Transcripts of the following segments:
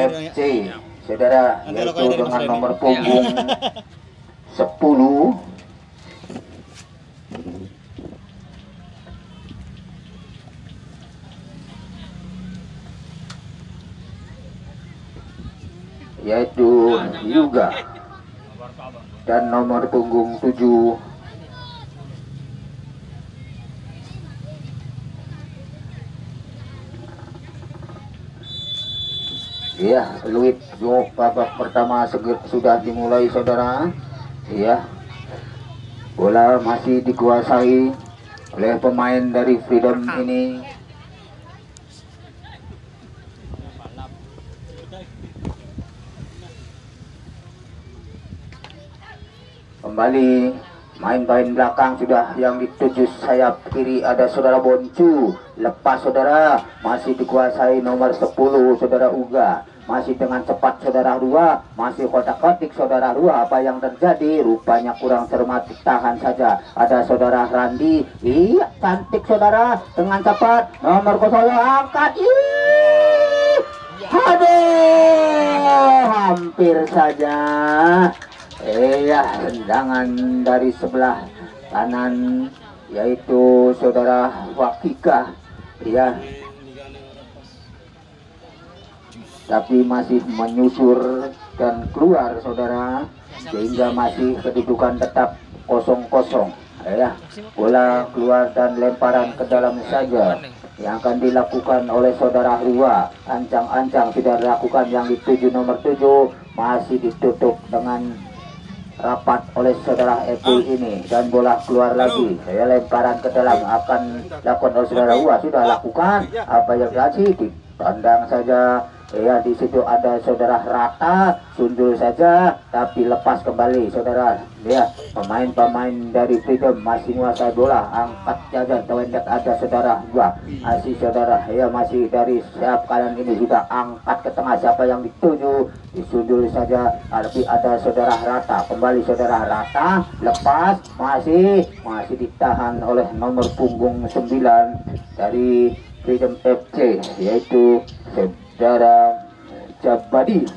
FC saudara, yaitu dengan nomor punggung 10. Yaitu Yuga, dan nomor punggung 7 ya Luit. Babak pertama sudah dimulai saudara. Ya, bola masih dikuasai oleh pemain dari Freedom ini. Kembali main belakang sudah yang dituju sayap kiri ada saudara Boncu. Lepas saudara, masih dikuasai nomor 10 saudara Uga. Masih dengan cepat saudara Rua, masih kotak-kotik saudara Rua. Apa yang terjadi? Rupanya kurang cermat, tahan saja. Ada saudara Randi. Iya, cantik saudara, dengan cepat nomor 0 angkat. Aduh, hampir saja. Iya, tendangan dari sebelah kanan yaitu saudara Wakika. Ya, tapi masih menyusur dan keluar saudara, sehingga masih kedudukan tetap 0-0. Ya, bola keluar dan lemparan ke dalam saja yang akan dilakukan oleh saudara Rua. Ancang-ancang sudah dilakukan yang dituju nomor 7, masih ditutup dengan rapat oleh saudara Epul ini, dan bola keluar lagi. Saya lemparan ke dalam akan dilakukan oleh saudara Rua. Sudah lakukan apa yang kasih, ditandang saja. Ya, di situ ada saudara Rata, sundul saja tapi lepas kembali saudara. Ya, pemain-pemain dari Freedom masih menguasai bola, angkat saja tewendek ada saudara Rua. Masih saudara, ya masih dari sayap kanan ini sudah angkat ke tengah, siapa yang dituju, disundul saja tapi ada saudara Rata. Kembali saudara Rata, lepas, masih ditahan oleh nomor punggung 9 dari Freedom FC, yaitu saudara Jabadi.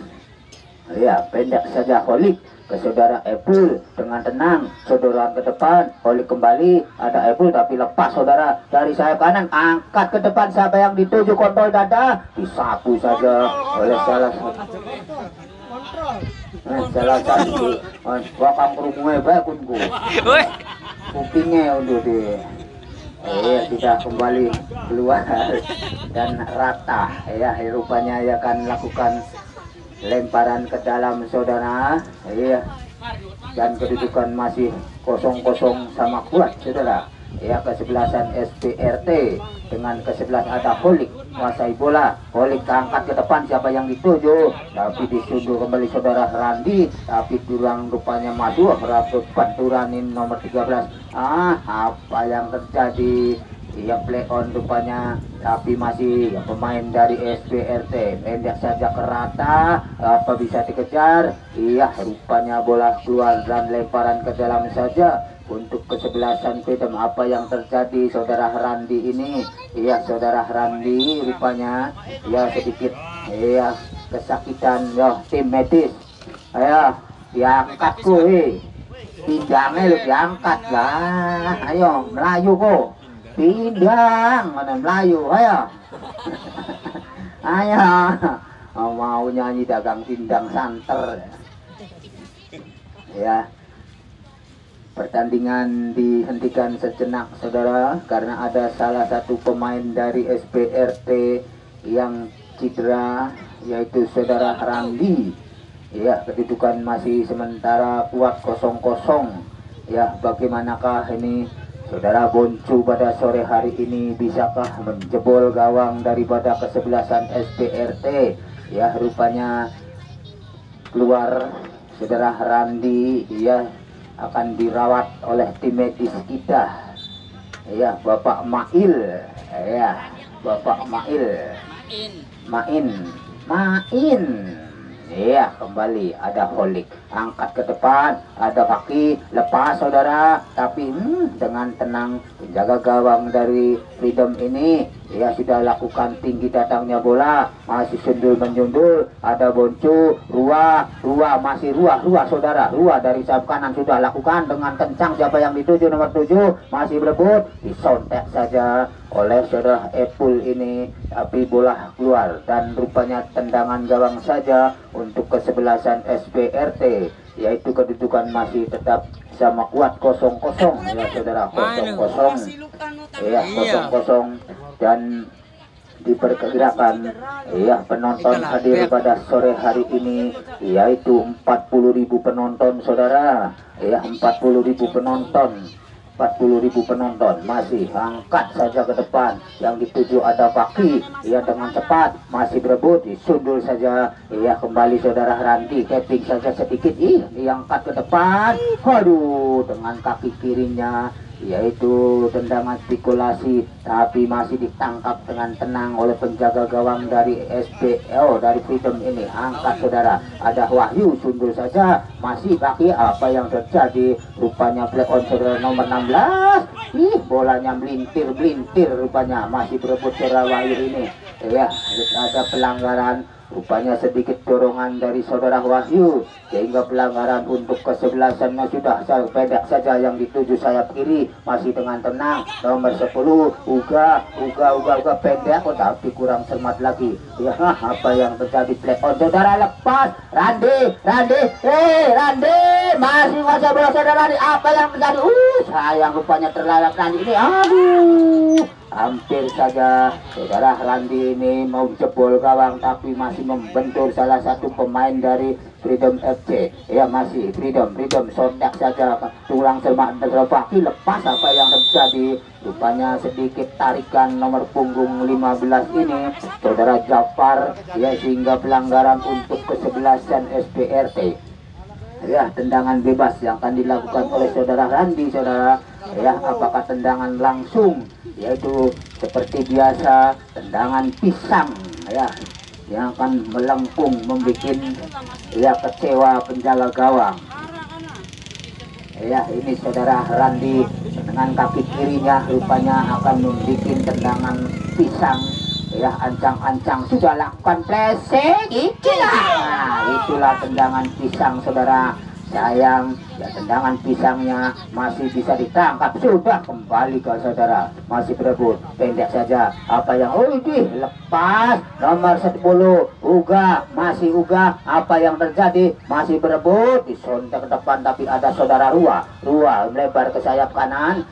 Ya, pendek saja Holik ke saudara Epul dengan tenang, saudara ke depan. Holik kembali, ada Epul tapi lepas saudara dari sayap kanan, angkat ke depan, siapa yang dituju, kontrol dada, disapu saja oleh salah satu wakang kerumunya baik kunku kupingnya untuk di sudah kembali keluar dan Rata. Ya, rupanya ya akan lakukan lemparan ke dalam saudara. Ya, dan kedudukan masih 0-0 sama kuat saudara. Ya, kesebelasan SPRT dengan ke-11 ada Holik menguasai bola. Holik angkat ke depan, siapa yang dituju, tapi disundul kembali saudara Randi, tapi kurang rupanya masuk Rafut Panturanin nomor 13. Apa yang terjadi? Ia play on rupanya, tapi masih pemain dari SPRT pendek saja ke Rata. Apa bisa dikejar? Iya, rupanya bola keluar dan lemparan ke dalam saja untuk kesebelasan Freedom. Apa yang terjadi saudara Randi ini? Iya, saudara Randi rupanya ya sedikit ya kesakitan. Ya, tim medis ya diangkat kuy, pindangnya lu diangkat lah. Ayo Melayu kok, pindang mana Melayu, ayo ayo. Mau nyanyi dagang pindang santer ya. Pertandingan dihentikan sejenak saudara karena ada salah satu pemain dari SPRT yang cedera, yaitu saudara Randi. Ya, kedudukan masih sementara kuat 0-0. Ya, bagaimanakah ini saudara Boncu pada sore hari ini, bisakah menjebol gawang daripada kesebelasan SPRT? Ya, rupanya keluar saudara Randi. Ya, akan dirawat oleh tim medis kita. Ya, Bapak Mail. Ya, Bapak Mail. Main. Ya, kembali ada Holik, angkat ke depan, ada kaki, lepas saudara, tapi dengan tenang menjaga gawang dari Freedom ini. ya sudah lakukan tinggi datangnya bola, masih sundul menyundul, ada Boncu, Rua masih Rua saudara, Rua dari sayap kanan sudah lakukan dengan kencang, siapa yang dituju nomor 7 masih berebut, disontek saja oleh saudara Epul ini, tapi bola keluar dan rupanya tendangan gawang saja untuk kesebelasan SPRT, yaitu kedudukan masih tetap sama kuat 0-0 ya saudara, 0-0 ya, 0-0. Dan diperkirakan ya penonton hadir pada sore hari ini yaitu 40.000 penonton saudara, ya 40.000 penonton, 40.000 penonton. Masih angkat saja ke depan, yang dituju ada Paki, ya dengan cepat masih berebut, disundul saja, ya kembali saudara Randi, tapping saja sedikit, diangkat ke depan, aduh dengan kaki kirinya, yaitu tendangan spekulasi, tapi masih ditangkap dengan tenang oleh penjaga gawang dari SPO dari Freedom ini. Angkat saudara, ada Wahyu, sundul saja, masih Paki, apa yang terjadi? Rupanya play on saudara nomor 16, bolanya melintir rupanya, masih berebut saudara Wahyu ini, ya ada pelanggaran. Rupanya sedikit dorongan dari saudara Wahyu sehingga pelanggaran untuk kesebelasannya sudah pendek saja, yang dituju sayap kiri masih dengan tenang nomor 10 Uga pendek, tapi kurang cermat lagi, ya apa yang terjadi? Play on saudara, lepas Randi masih masa bola saudara, apa yang terjadi? Sayang rupanya terlalap Randi ini, aduh hampir saja saudara Randi ini mau jebol gawang, tapi masih membentur salah satu pemain dari Freedom FC, ya masih Freedom sontak saja tulang semak terbaki, lepas apa yang terjadi? Rupanya sedikit tarikan nomor punggung 15 ini saudara Jafar, ya sehingga pelanggaran untuk kesebelasan SPRT, ya tendangan bebas yang akan dilakukan oleh saudara Randi saudara, ya apakah tendangan langsung, yaitu seperti biasa tendangan pisang, ya yang akan melengkung membuat ya kecewa penjaga gawang. Ya ini saudara Randi dengan kaki kirinya rupanya akan membuat tendangan pisang, ya ancang-ancang sudah lakukan pressing, itulah tendangan pisang saudara. Sayang ya tendangan pisangnya masih bisa ditangkap, sudah kembali ke saudara, masih berebut pendek saja, apa yang lepas nomor 10 Uga, masih Uga, apa yang terjadi? Masih berebut, disontek ke depan, tapi ada saudara Rua melebar ke sayap kanan,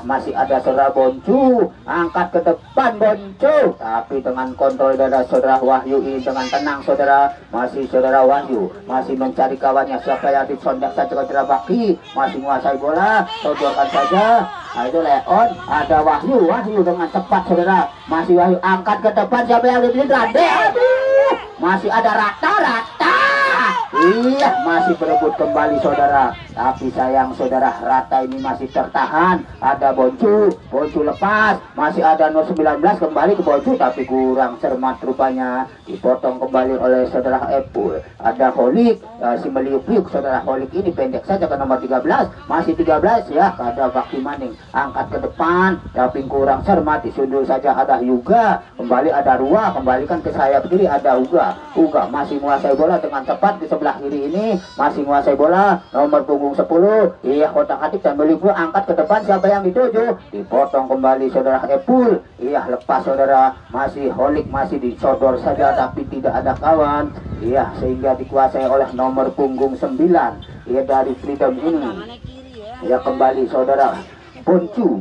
masih ada saudara Boncu, angkat ke depan Boncu, tapi dengan kontrol dari saudara Wahyu ini dengan tenang saudara, masih saudara Wahyu masih mencari kawannya, siapa yang disontek saja ke Baki, masih menguasai bola, sodorkan saja. Nah itu Leon, ada Wahyu dengan cepat saudara, masih Wahyu angkat ke depan, siapa yang lebih Rande, masih ada Rata, masih berebut kembali saudara, tapi sayang saudara Rata ini masih tertahan, ada Boncu lepas, masih ada No 19 kembali ke Boncu, tapi kurang cermat rupanya, dipotong kembali oleh saudara Epul. Ada Holik, si meliuk-liuk saudara Holik ini pendek saja ke nomor 13, masih 13 ya, ada Bakti Maning, angkat ke depan tapi kurang cermat, disundul saja, ada Yuga, kembali ada Rua, kembalikan ke sayap kiri, ada Uga masih menguasai bola dengan cepat di sebelah kiri ini, masih menguasai bola nomor punggung 10, kotak-atik dan meliuk-liuk, angkat ke depan, siapa yang dituju? Dipotong kembali saudara Epul, lepas saudara, masih Holik masih disodor saja tapi tidak ada kawan, sehingga dikuasai oleh nomor punggung 9 dari Freedom ini. Kembali saudara Boncu,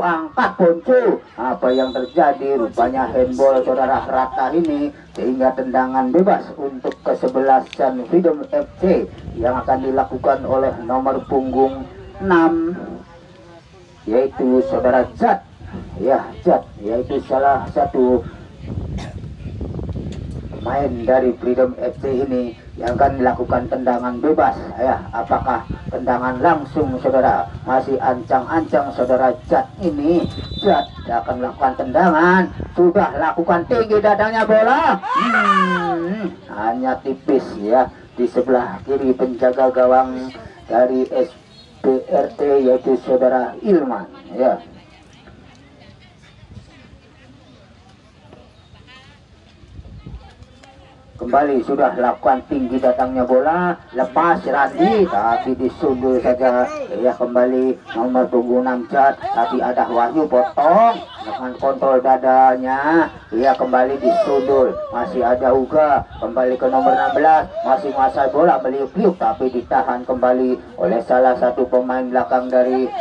angkat Boncu, apa yang terjadi? Rupanya handball saudara Rata ini, sehingga tendangan bebas untuk kesebelasan Freedom FC yang akan dilakukan oleh nomor punggung 6, yaitu saudara Jat, yaitu salah satu pemain dari Freedom FC ini yang akan dilakukan tendangan bebas, apakah tendangan langsung saudara? Masih ancang-ancang saudara Jat ini, akan melakukan tendangan, sudah lakukan tinggi dadanya bola, hanya tipis ya di sebelah kiri penjaga gawang dari SPRT, yaitu saudara Ilman, kembali sudah lakukan tinggi datangnya bola, lepas Randi tapi disundul saja. Ya kembali nomor punggung 6 Jat, tapi ada Wahyu potong dengan kontrol dadanya. Ya kembali disundul, masih ada Uga, kembali ke nomor 16, masih menguasai bola, meliuk-liuk tapi ditahan kembali oleh salah satu pemain belakang dari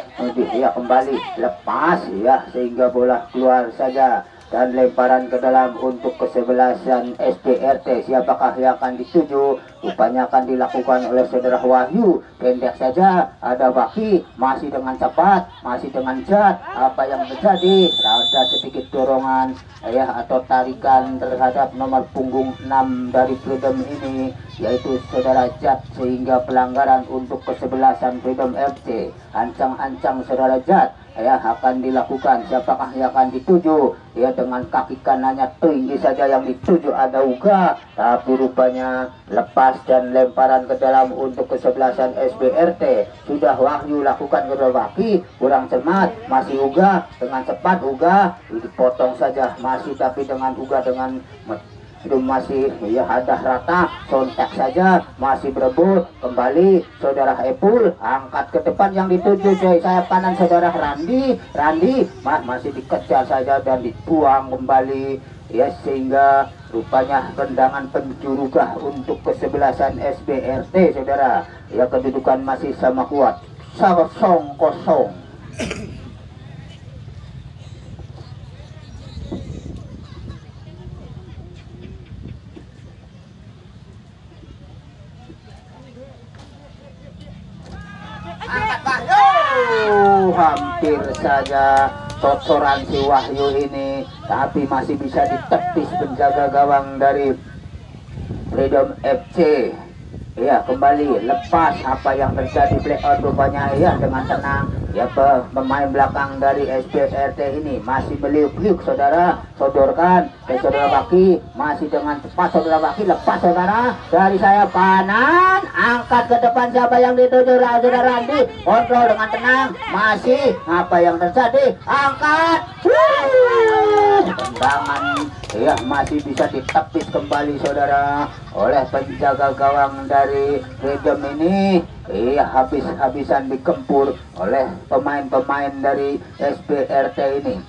ya kembali lepas ya sehingga bola keluar saja. Dan lemparan ke dalam untuk kesebelasan SDRT. Siapakah yang akan dituju? Rupanya akan dilakukan oleh saudara Wahyu. Pendek saja, ada Baki, masih dengan cepat, masih dengan Jat. Apa yang terjadi? Ada sedikit dorongan ya atau tarikan terhadap nomor punggung 6 dari Freedom ini, yaitu saudara Jat, sehingga pelanggaran untuk kesebelasan Freedom FC. Ancang-ancang saudara Jat ya akan dilakukan. Siapakah yang akan dituju? Ya dengan kaki kanannya tinggi saja yang dituju ada Uga, tapi rupanya lepas dan lemparan ke dalam untuk kesebelasan SBRT. Sudah Wahyu lakukan ke Baki, kurang cermat, masih Uga dengan cepat. Uga dipotong saja, masih tapi dengan Uga dengan itu masih ya ada rata, sontak saja, masih berebut. Kembali saudara Epul angkat ke depan yang dituju dari sayap kanan saudara Randi masih dikejar saja dan dibuang kembali ya, sehingga rupanya tendangan penjurugah untuk kesebelasan SBRT saudara. Ya kedudukan masih sama kuat 0-0. Hampir saja cocoran si Wahyu ini, tapi masih bisa ditepis penjaga gawang dari Freedom FC. Ya kembali lepas, apa yang terjadi play on rupanya ya dengan tenang ya pemain belakang dari SBRT ini masih meliuk-liuk saudara, sodorkan ke saudara Baki, masih dengan cepat saudara Baki, lepas saudara dari sayap kanan, angkat ke depan, siapa yang dituju saudara Randi, kontrol dengan tenang, masih apa yang terjadi, angkat tendangan ya masih bisa ditepis kembali saudara oleh penjaga gawang dari Freedom ini. Iya habis-habisan dikempur oleh pemain-pemain dari SBRT ini.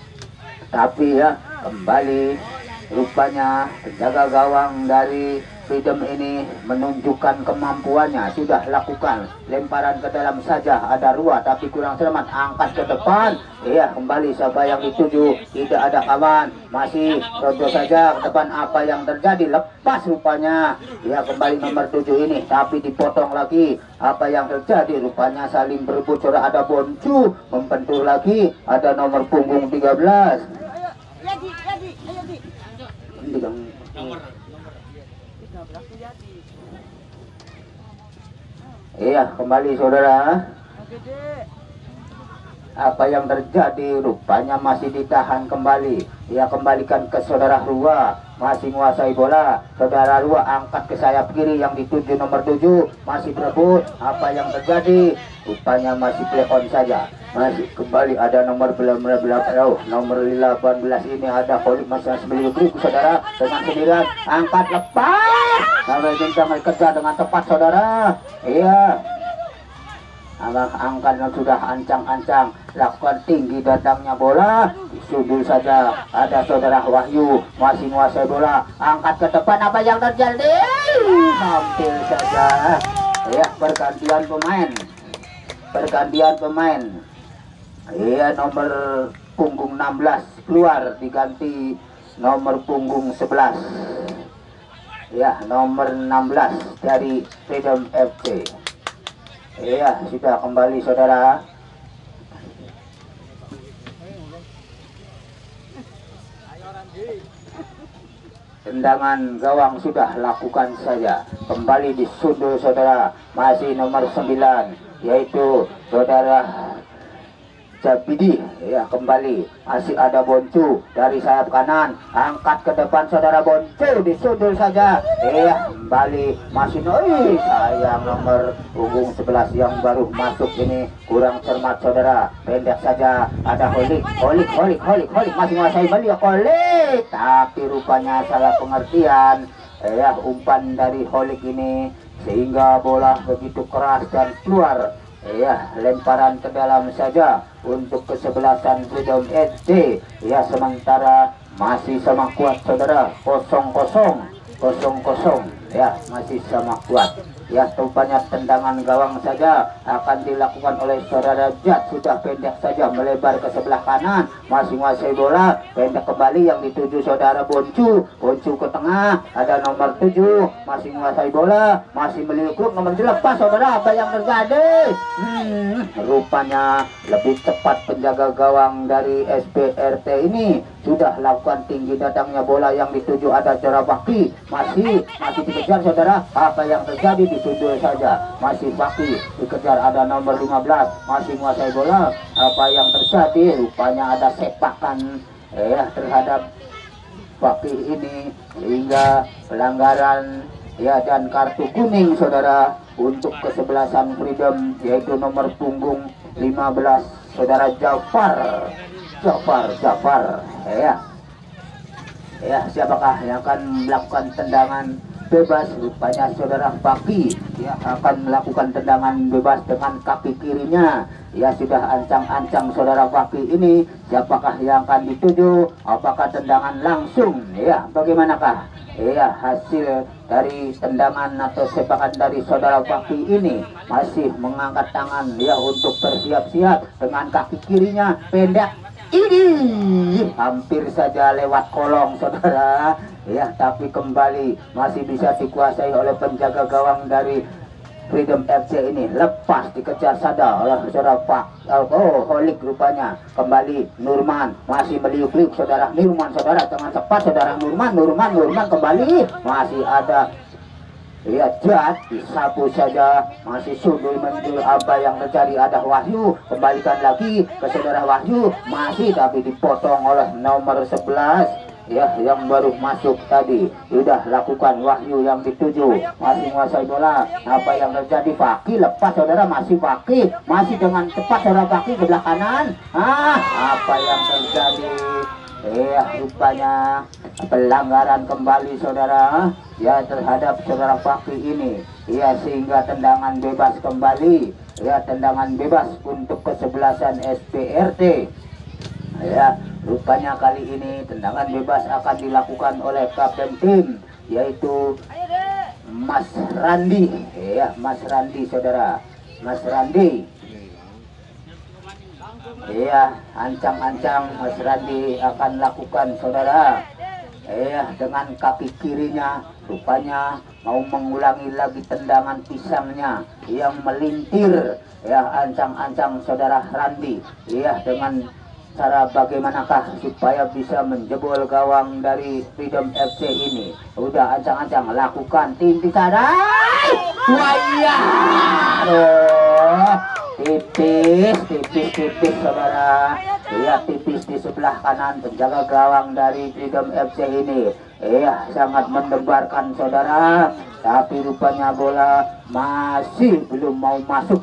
Tapi ya kembali rupanya penjaga gawang dari Freedom ini menunjukkan kemampuannya. Sudah lakukan lemparan ke dalam saja, ada Rua tapi kurang selamat, angkat ke depan. Iya kembali siapa yang dituju, tidak ada kawan, masih rodo saja ke depan. Apa yang terjadi, lepas rupanya ya kembali nomor 7 ini tapi dipotong lagi. Apa yang terjadi, rupanya saling berebut saudara, ada Boncu membentur lagi, ada nomor punggung 13. Iya kembali saudara, apa yang terjadi, rupanya masih ditahan kembali. Ia kembalikan ke saudara Rua, masih menguasai bola. Saudara Rua angkat ke sayap kiri yang dituju nomor 7, masih berebut. Apa yang terjadi, rupanya masih play on saja. Masih kembali ada nomor 18 ini ada Kholik, masih beli-beli saudara dengan sendirian, angkat lepas sampai kencang kerja dengan tepat saudara. Iya angkat yang sudah ancang-ancang, lakukan tinggi datangnya bola, disundul saja, ada saudara Wahyu masih menguasai bola, angkat ke depan. Apa yang terjadi, hampir saja ya pergantian pemain. Iya nomor punggung 16 keluar, diganti nomor punggung 11 ya, nomor 16 dari Freedom FC. Iya sudah kembali saudara. Tendangan gawang sudah lakukan saja, kembali disundul saudara, masih nomor 9 yaitu saudara Jabidi. Ya kembali masih ada Boncu dari sayap kanan, angkat ke depan saudara, Boncu disundul saja. Kembali masih sayang nomor punggung 11 yang baru masuk ini kurang cermat saudara, pendek saja, ada Holik masih menguasai balik Holik, tapi rupanya salah pengertian. ya umpan dari Holik ini sehingga bola begitu keras dan keluar. Ya, lemparan ke dalam saja untuk kesebelasan Freedom FC. Ya, sementara masih sama kuat saudara, 0-0, 0-0. Ya, masih sama kuat. Ya, rupanya tendangan gawang saja akan dilakukan oleh saudara Jat. Sudah pendek saja melebar ke sebelah kanan, masih menguasai bola, pendek kembali yang dituju saudara Boncu. Boncu ke tengah, ada nomor 7, masih menguasai bola, masih meliuk nomor dilepas saudara. Apa yang terjadi? Rupanya lebih cepat penjaga gawang dari SPRT ini sudah lakukan tinggi dadangnya bola yang dituju ada saudara Bakti. Masih dikejar saudara. Apa yang terjadi? Dituju saja, masih Bakti dikejar ada nomor 15, masih menguasai bola. Apa yang terjadi? Rupanya ada sepakan terhadap Bakti ini sehingga pelanggaran dan kartu kuning saudara untuk kesebelasan Freedom, yaitu nomor punggung 15 saudara Jafar. Siapakah yang akan melakukan tendangan bebas? Rupanya saudara Baki akan melakukan tendangan bebas dengan kaki kirinya. Ya, sudah ancang-ancang saudara Baki ini. Siapakah yang akan dituju? Apakah tendangan langsung? Ya, bagaimanakah hasil dari tendangan atau sepakan dari saudara Baki ini? Masih mengangkat tangan untuk bersiap-siap dengan kaki kirinya pendek. Ini hampir saja lewat kolong saudara. Tapi kembali masih bisa dikuasai oleh penjaga gawang dari Freedom FC ini. Lepas dikejar saja oleh saudara Holik rupanya. Kembali Nurman, masih meliuk-liuk saudara Nurman saudara, dengan cepat saudara Nurman kembali, masih ada Jat, disapu saja, masih sundul mendul. Apa yang terjadi? Ada Wahyu, kembalikan lagi ke saudara Wahyu, masih tapi dipotong oleh nomor 11 yang baru masuk tadi. Sudah lakukan Wahyu yang dituju, masih menguasai bola. Apa yang terjadi? Baki lepas saudara, masih Baki, masih dengan cepat saudara Baki ke belah kanan. Apa yang terjadi? Rupanya pelanggaran kembali saudara terhadap saudara Baki ini. Sehingga tendangan bebas kembali. Tendangan bebas untuk kesebelasan SPRT. Rupanya kali ini tendangan bebas akan dilakukan oleh kapten tim, yaitu Mas Randi. Mas Randi saudara, Mas Randi. Ancang-ancang Mas Randi akan lakukan saudara. Dengan kaki kirinya rupanya mau mengulangi lagi tendangan pisangnya yang melintir. Ancang-ancang saudara Randi. Dengan cara bagaimanakah supaya bisa menjebol gawang dari Freedom FC ini? Udah ancang-ancang lakukan tindik sadar. Tipis saudara. Tipis di sebelah kanan penjaga gawang dari Freedom FC ini. Sangat mendebarkan saudara. Tapi rupanya bola masih belum mau masuk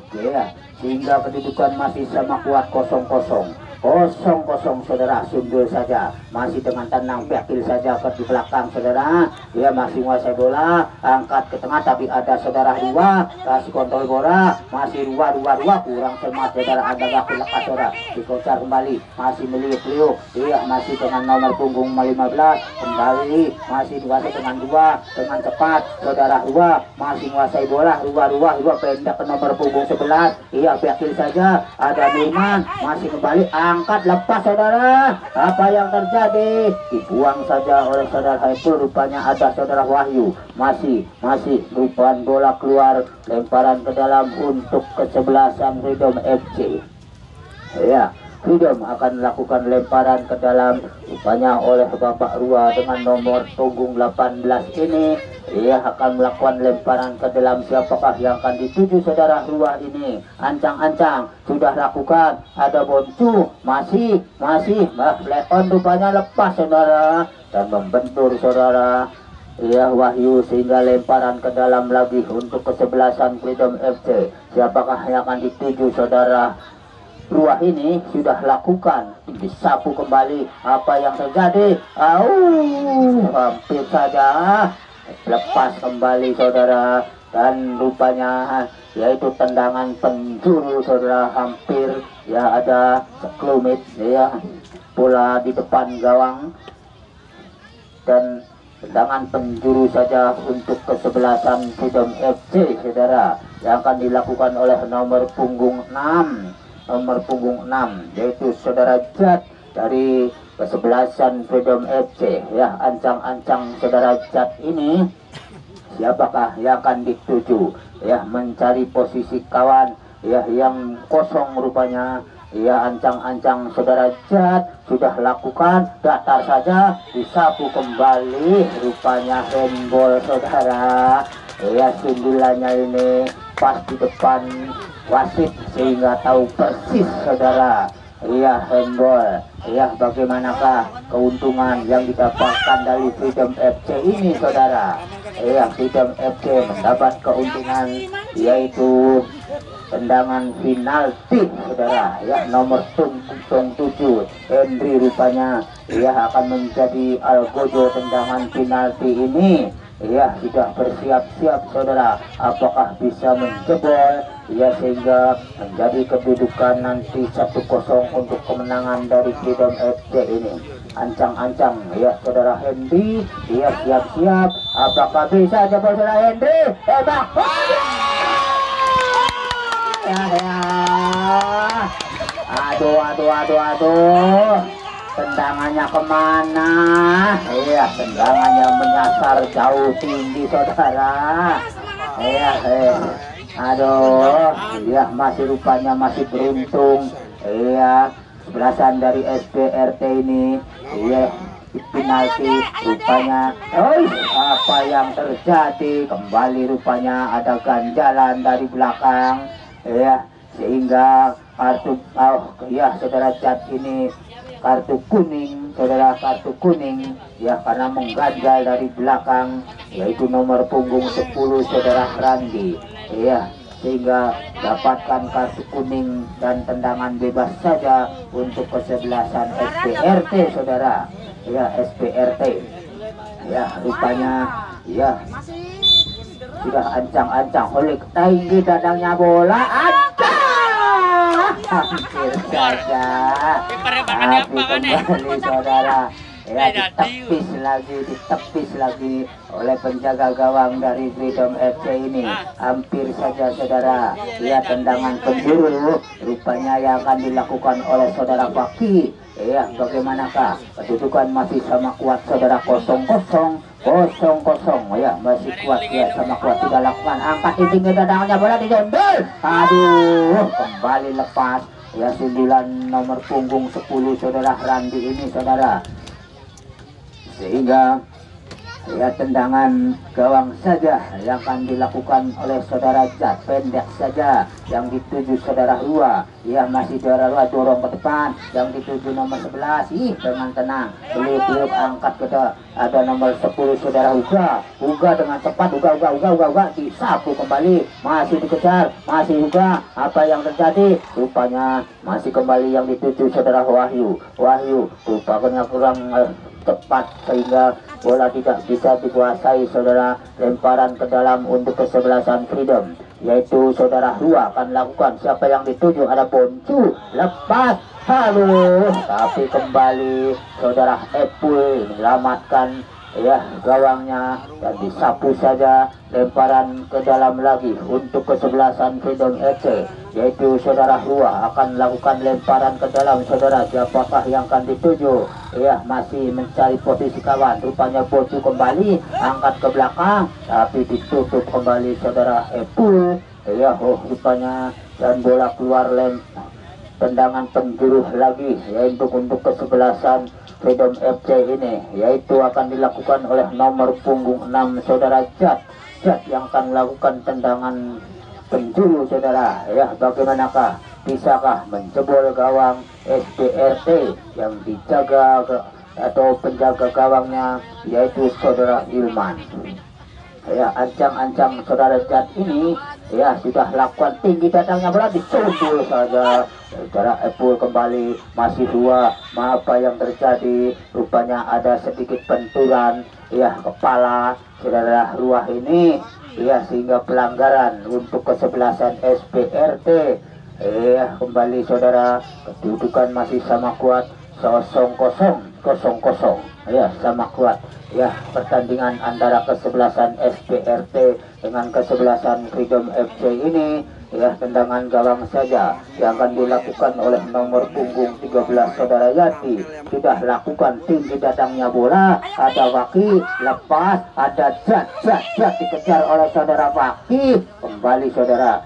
sehingga kedudukan masih sama kuat 0-0. 0-0 saudara, sundul saja, masih dengan tenang bekil saja ke di belakang saudara. Masih menguasai bola, angkat ke tengah tapi ada saudara Rua, kasih kontrol bola, masih Rua kurang cermat saudara, ada gak lepas saudara, dikocar kembali, masih meliuk-liuk. Masih dengan nomor punggung 15 kembali, masih dikuasai dengan dengan cepat saudara Rua, masih menguasai bola. Rua pendek ke nomor punggung 11. Bekil saja, ada Nurman, masih kembali, angkat lepas saudara. Apa yang terjadi? Dibuang saja oleh saudara Haiful. Rupanya ada saudara Wahyu, masih rupanya bola keluar, lemparan ke dalam untuk kesebelasan Freedom FC. Freedom akan melakukan lemparan ke dalam rupanya oleh Bapak Rua dengan nomor punggung 18 ini. Akan melakukan lemparan ke dalam. Siapakah yang akan dituju saudara Rua ini? Ancang-ancang sudah lakukan, ada Boncu, masih Leon rupanya lepas saudara dan membentur saudara Wahyu, sehingga lemparan ke dalam lagi untuk kesebelasan Freedom FC. Siapakah yang akan dituju saudara Rua ini? Sudah lakukan, disapu kembali. Apa yang terjadi? Hampir saja lepas kembali saudara, dan rupanya yaitu tendangan penjuru saudara, hampir ya ada sekelumit ya bola di depan gawang, dan tendangan penjuru saja untuk kesebelasan Freedom FC saudara, yang akan dilakukan oleh nomor punggung 6 yaitu saudara Jat dari kesebelasan Freedom FC ya. Ancang-ancang saudara Jat ini siapakah yang akan dituju ya, mencari posisi kawan ya yang kosong rupanya ya. Ancang-ancang saudara Jat sudah lakukan, datar saja, disapu kembali, rupanya handball saudara ya. Sundulannya ini pas di depan wasit sehingga tahu persis saudara iya handball ya. Bagaimanakah keuntungan yang didapatkan dari Freedom FC ini saudara ya? Freedom FC mendapat keuntungan yaitu tendangan penalti saudara ya. Nomor 7 Henry rupanya ya akan menjadi algojo tendangan penalti ini ya. Sudah bersiap-siap saudara, apakah bisa menjebol ya sehingga menjadi kedudukan nanti 1-0 untuk kemenangan dari Freedom FC ini. Ancang-ancang ya saudara Henry ya, siap-siap, apakah bisa jebol saudara Henry? Tembak ya. Aduh, tendangannya kemana? Iya, tendangannya menyasar jauh tinggi saudara. Iya, aduh, dia masih rupanya masih beruntung. Iya, sebelasan dari SPRT ini. Iya, penalti rupanya. Apa yang terjadi? Kembali rupanya ada ganjalan dari belakang. Ya, sehingga kartu ya saudara Jat ini kartu kuning saudara, kartu kuning ya karena mengganjal dari belakang yaitu nomor punggung 10 saudara Randi ya, sehingga dapatkan kartu kuning dan tendangan bebas saja untuk kesebelasan SPRT saudara ya. SPRT ya rupanya ya sudah ancang-ancang oleh tinggi dadangnya bola, hampir saja kembali saudara ya, ditepis lagi oleh penjaga gawang dari Freedom FC ini. Hampir saja saudara ya, tendangan penjuru rupanya yang akan dilakukan oleh saudara Paki ya. Bagaimanakah kedudukan masih sama kuat saudara, 0-0 ya, masih kuat ya, sama kuat. Tidak lakukan, angkat tinggi dadangannya, bola dijondol, aduh kembali lepas ya. Sundulan nomor punggung 10 saudara Randi ini saudara, sehingga ya tendangan gawang saja yang akan dilakukan oleh saudara Jat, pendek saja yang dituju saudara Rua ya, masih saudara Rua dorong ke depan, yang dituju nomor 11 dengan tenang beliau angkat ke ada nomor 10 saudara Uga dengan cepat, Uga disapu kembali, masih dikejar, masih Uga. Apa yang terjadi? Rupanya masih kembali yang dituju saudara Wahyu rupanya kurang tepat sehingga bola tidak bisa dikuasai saudara. Lemparan ke dalam untuk kesebelasan Freedom yaitu saudara Rua akan lakukan. Siapa yang dituju? Ada Boncu, lepas, tapi kembali saudara Epul menyelamatkan ya gawangnya dan disapu saja. Lemparan ke dalam lagi untuk kesebelasan Freedom FC yaitu saudara Rua akan lakukan lemparan ke dalam saudara. Siapakah yang akan dituju ya, masih mencari posisi kawan. Rupanya Bocu kembali angkat ke belakang tapi ditutup kembali saudara Epul ya. Rupanya dan bola keluar tendangan penjuru lagi yaitu untuk kesebelasan Freedom FC ini, yaitu akan dilakukan oleh nomor punggung 6 saudara Jat yang akan melakukan tendangan penjuru saudara ya. Bagaimanakah, bisakah menjebol gawang SPRT yang dijaga atau penjaga gawangnya yaitu saudara Ilman ya. Ancang-ancang saudara Jat ini ya sudah lakukan tinggi datangnya bola dicundul saja. Saudara Epul kembali masih dua. Apa yang terjadi? Rupanya ada sedikit benturan ya kepala saudara Ruah ini ya, sehingga pelanggaran untuk kesebelasan SPRT. Kembali saudara, kedudukan masih sama kuat 0-0 ya, sama kuat ya, pertandingan antara kesebelasan SPRT dengan kesebelasan Freedom FC ini ya. Tendangan gawang saja yang akan dilakukan oleh nomor punggung 13 saudara Yati. Sudah lakukan tinggi datangnya bola, ada Waki lepas, ada jat dikejar oleh saudara Waki. Kembali saudara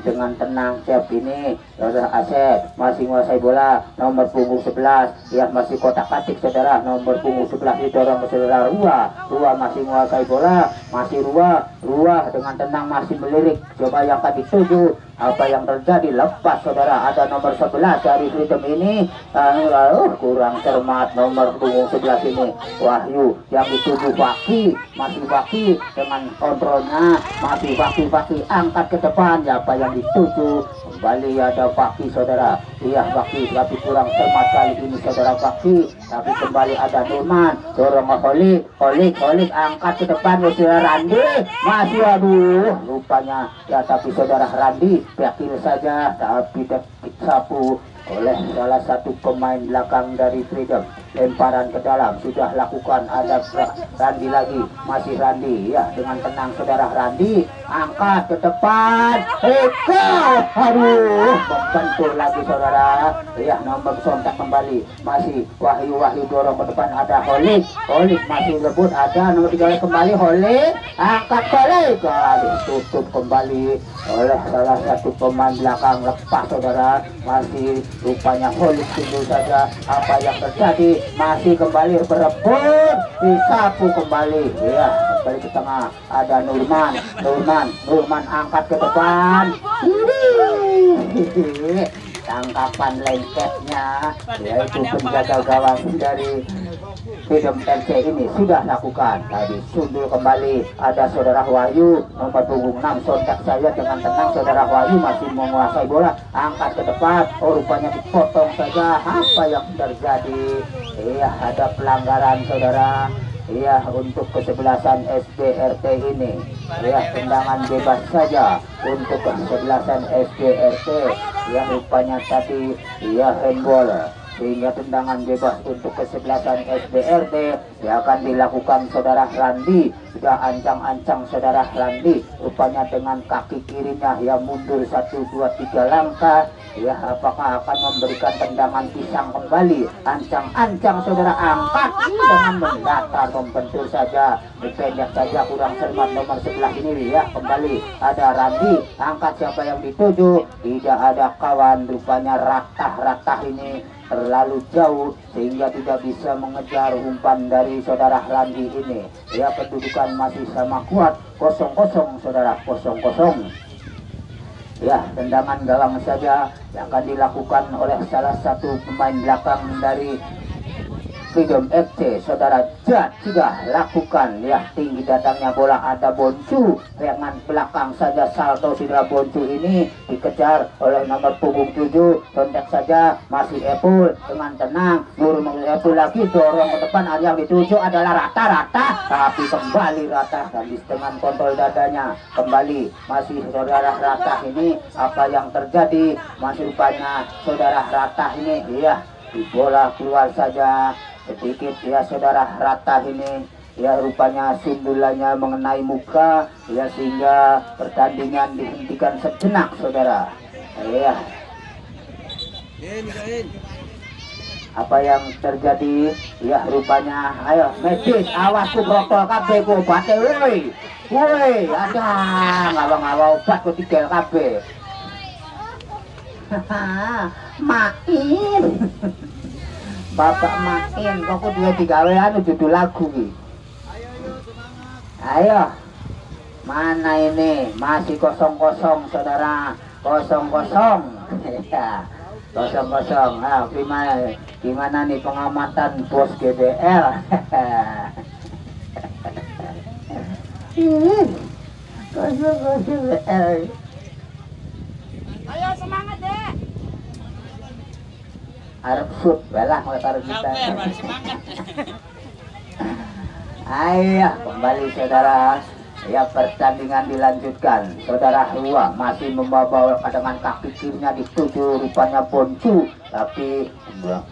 dengan tenang siap ini saudara Asep masih menguasai bola, nomor punggung 11 ya, masih kotak-katik saudara, nomor punggung 11 didorong ke saudara Rua masih menguasai bola, masih Rua dengan tenang masih melirik, coba yang akan dituju. Apa yang terjadi? Lepas saudara, ada nomor 11 dari Freedom ini kurang cermat, nomor punggung 11 ini Wahyu yang dituju Waki, masih Waki dengan kontrolnya, masih Waki angkat ke depan ya, apa yang dituju. Kembali ada Waki saudara, iya Waki tapi kurang cermat kali ini saudara Waki, tapi kembali ada Nurman dorong Holik angkat ke depan saudara Randi, masih aduh rupanya ya, tapi saudara Randi yakin saja tapi disapu oleh salah satu pemain belakang dari Freedom. Lemparan ke dalam sudah lakukan, ada Randi lagi, masih Randi ya, dengan tenang saudara Randi angkat ke depan, aduh membentur lagi saudara ya, nomor sontak kembali masih Wahyu dorong ke depan, ada Holik masih rebut, ada nomor 3 kembali Holik angkat balik, tutup kembali oleh salah satu pemain belakang. Lepas saudara, masih rupanya Holik tunggu saja apa yang terjadi, masih kembali berebut, disapu kembali ya, kembali ke tengah, ada Nurman angkat ke depan, tangkapan lengketnya yaitu penjaga gawang dari Freedom FC ini sudah lakukan. Tadi sundul kembali, ada saudara Wahyu nomor punggung 6 sontak saya dengan tenang, saudara Wahyu masih menguasai bola, angkat ke depan, rupanya dipotong saja. Apa yang terjadi? Iya, ada pelanggaran saudara iya untuk kesebelasan SPRT ini ya, tendangan bebas saja untuk kesebelasan SPRT ya, rupanya tadi ya handball, sehingga tendangan bebas untuk kesebelasan SPRT yang akan dilakukan saudara Randi. Sudah ancang-ancang saudara Randi, rupanya dengan kaki kirinya ya mundur 1, 2, 3 langkah ya, apakah akan memberikan tendangan pisang kembali? Ancang-ancang saudara, angkat dengan mendatar, membentur saja, pendek saja, kurang cermat nomor 11 ini ya. Kembali ada Randi, angkat, siapa yang dituju? Tidak ada kawan, rupanya Ratah ini terlalu jauh sehingga tidak bisa mengejar umpan dari saudara Randi ini ya. Kedudukan masih sama kuat 0-0 saudara, 0-0 ya. Tendangan gawang saja yang akan dilakukan oleh salah satu pemain belakang dari Freedom FC saudara Jat. Sudah lakukan ya, tinggi datangnya bola, ada Boncu dengan belakang saja salto saudara. Boncu ini dikejar oleh nomor punggung 7, kontak saja masih Epul dengan tenang, Epul lagi dorong ke depan, yang dituju adalah Rata, tapi kembali Rata dan dengan kontrol dadanya kembali masih saudara Rata ini. Apa yang terjadi? Masih rupanya saudara Rata ini ya, di bola keluar saja sedikit ya saudara Rata ini ya, rupanya sundulannya mengenai muka ya, sehingga pertandingan dihentikan sejenak saudara ya. Apa yang terjadi ya, rupanya ayo medis, awas ku protol kabeh ku bate woi ada ngawa-ngawa obat ku tigel kabeh. Main Bapak Main, kok dia digawe anu judul lagu ki. Ayo, mana ini? Masih 0-0 saudara, 0-0 ya, 0-0. Nah, gimana nih pengamatan bos GBL? Ayo semangat deh. Arab shoot belah mau taruh kita. Ayo kembali saudara. Ya pertandingan dilanjutkan. Saudara Hua masih membawa dengan kaki kirinya dituju rupanya Boncu, tapi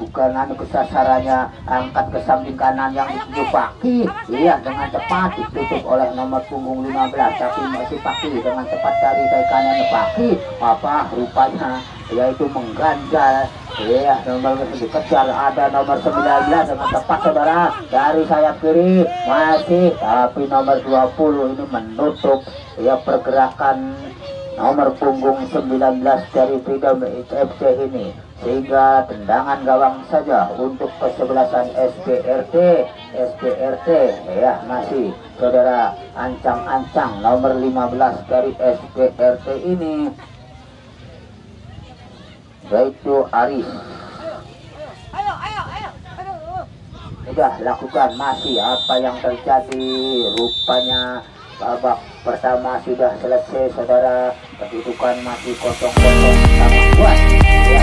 bukan kesasarannya, angkat ke samping kanan yang dituju Paki. Iya dengan cepat ditutup oleh nomor punggung 15, tapi masih Paki dengan cepat dari kanan Paki. Apa rupanya yaitu mengganjal. Iya nomor dikejar ada nomor 19 dengan tepat saudara dari sayap kiri masih, tapi nomor 20 ini menutup ya pergerakan nomor punggung 19 dari Freedom FC ini, sehingga tendangan gawang saja untuk kesebelasan SPRT ya masih saudara ancang-ancang nomor 15 dari SPRT ini yaitu Aris. Ayo. Sudah lakukan masih apa yang terjadi, rupanya babak pertama sudah selesai saudara, kedudukan masih 0-0 sama kuat ya,